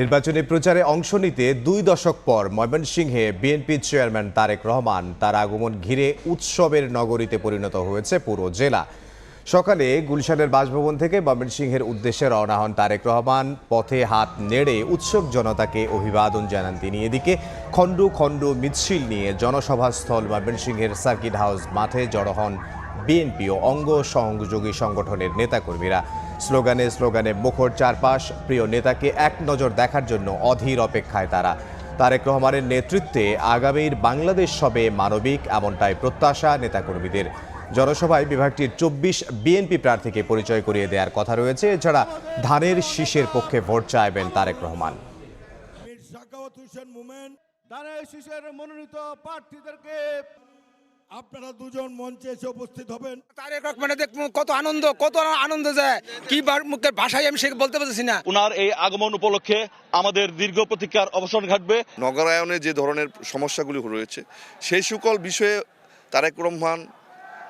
নির্বাচনী প্রচারে অংশ নিতে ২ দশক পর ময়মনসিংহে বিএনপি চেয়ারম্যান তারেক রহমান তার আগমন ঘিরে উৎসবের নগরীতে পরিণত হয়েছে পুরো জেলা। সকালে গুলশানের বাসভবন থেকে ময়মনসিংহের উদ্দেশ্যে রওনা হন তারেক রহমান। পথে হাত নেড়ে উৎসুক জনতাকে অভিবাদন জানান তিনি। এদিকে খণ্ড খণ্ড মিছিল নিয়ে জনসভাস্থল ময়মনসিংহের সার্কিট হাউস মাঠে জড়ো হন বিএনপি ও অঙ্গ সহযোগী সংগঠনের নেতাকর্মীরা। স্লোগানে স্লোগানে মুখর চারপাশ। প্রিয় নেতাকে এক নজর দেখার জন্য অধীর অপেক্ষায় তারা। তারেক রহমানের নেতৃত্বে আগামীর বাংলাদেশ হবে মানবিক, এমনটাই প্রত্যাশা নেতাকর্মীদের। জনসভায় বিভাগটির ২৪ বিএনপি প্রার্থীকে পরিচয় করিয়ে দেওয়ার কথা রয়েছে। এছাড়া ধানের শীষের পক্ষে ভোট চাইবেন তারেক রহমান। আপনারা দুজন মঞ্চে এসে উপস্থিত হবেন। তারেক রহমানের কত আনন্দ যায়, কি মুখের ভাষায় আমি সে বলতে পারছি না। ওনার এই আগমন উপলক্ষে আমাদের দীর্ঘ প্রতীক্ষার অবসান ঘটবে। নগরায়নে যে ধরনের সমস্যাগুলি রয়েছে সেই সকল বিষয়ে তারেক রহমান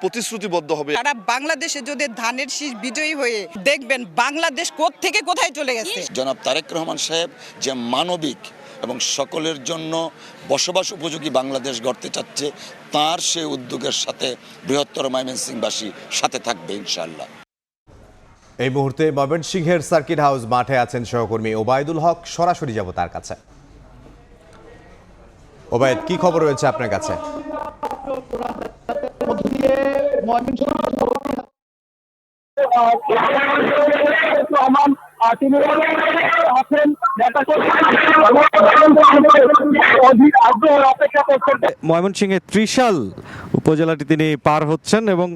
প্রতিশ্রুতিবদ্ধ হবে। সারা বাংলাদেশে যদি ধানের শীষ বিজয়ী হয়ে দেখবেন বাংলাদেশ থেকে কোথায় চলে গেছে। জনাব তারেক রহমান সাহেব যে মানবিক এবং সকলের জন্য বসবাস উপযোগী বাংলাদেশ গড়তে চাচ্ছে, তার সে উদ্যোগের সাথে বৃহত্তর ময়মনসিংহবাসী সাথে থাকবে ইনশাআল্লাহ। এই মুহূর্তে ময়মনসিংহের সার্কিট হাউস মাঠে আছেন সহকর্মী ওবায়দুল হক। সরাসরি যাব তার কাছে। ওবায়দ, কি খবর রয়েছে আপনার কাছে? ময়মনসিংহের ত্রিশাল উপজেলাটি তিনি পার হচ্ছেন এবং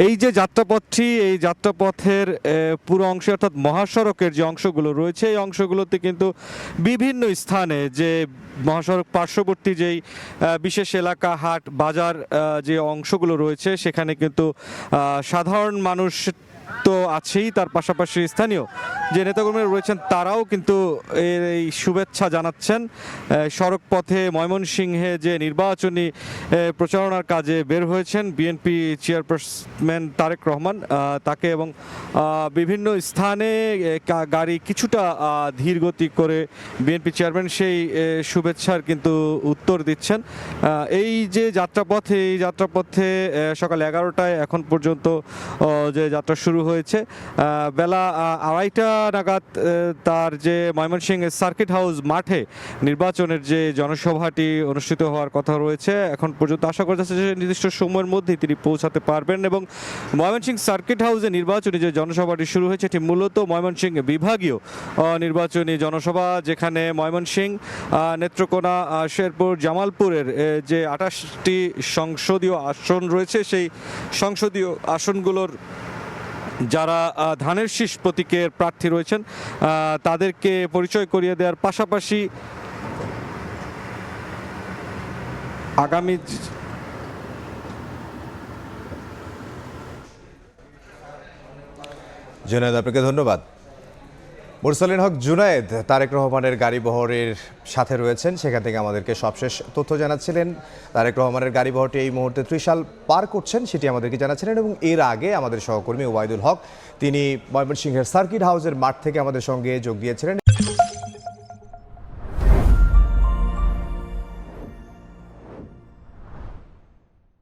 এই যে যাত্রাপথটি, এই যাত্রাপথের পুরো অংশ অর্থাৎ মহাসড়কের যে অংশগুলো রয়েছে এই অংশগুলোতে কিন্তু বিভিন্ন স্থানে যে মহাসড়ক পার্শ্ববর্তী যেই বিশেষ এলাকা, হাট, বাজার যে অংশগুলো রয়েছে সেখানে কিন্তু সাধারণ মানুষ তো আছেই, তার পাশাপাশি স্থানীয় যে নেতাকর্মীরা রয়েছেন তারাও কিন্তু এই শুভেচ্ছা জানাচ্ছেন। সড়ক পথে ময়মনসিংহে যে নির্বাচনী প্রচারণার কাজে বের হয়েছেন বিএনপি চেয়ারপারসন তারেক রহমান, তাকে এবং বিভিন্ন স্থানে গাড়ি কিছুটা ধীর গতি করে বিএনপি চেয়ারম্যান সেই শুভেচ্ছার কিন্তু উত্তর দিচ্ছেন। এই যে যাত্রাপথে, এই যাত্রাপথে সকাল 11টায় এখন পর্যন্ত যে যাত্রা শুরু হয়েছে, বেলা 2:30 নাগাদ তার যে ময়মনসিংহ সার্কিট হাউস মাঠে নির্বাচনের যে জনসভাটি অনুষ্ঠিত হওয়ার কথা রয়েছে, এখন পর্যন্ত আশা করা যাচ্ছে যে নির্দিষ্ট সময়ের মধ্যেই তিনি পৌঁছাতে পারবেন। এবং ময়মনসিংহ সার্কিট হাউসে নির্বাচনী যে জনসভাটি শুরু হয়েছে এটি মূলত ময়মনসিংহ বিভাগীয় নির্বাচনী জনসভা, যেখানে ময়মনসিংহ, নেত্রকোনা, শেরপুর, জামালপুরের যে 28টি সংসদীয় আসন রয়েছে সেই সংসদীয় আসনগুলোর যারা ধানের শীষ প্রতীকের প্রার্থী রয়েছেন তাদেরকে পরিচয় করিয়ে দেওয়ার পাশাপাশি আগামী জুনায়েদ, আপনাকে ধন্যবাদ। মুরসালিন হক জুনায়েদ তারেক রহমানের গাড়িবহরের সাথে রয়েছেন, সেখান থেকে আমাদেরকে সবশেষ তথ্য জানাচ্ছিলেন। তারেক রহমানের গাড়িবহরটি এই মুহূর্তে ত্রিশাল পার করছেন সেটি আমাদেরকে জানাচ্ছিলেন। এবং এর আগে আমাদের সহকর্মী ওবায়দুল হক তিনি ময়মনসিংহের সার্কিট হাউসের মাঠ থেকে আমাদের সঙ্গে যোগ দিয়েছিলেন।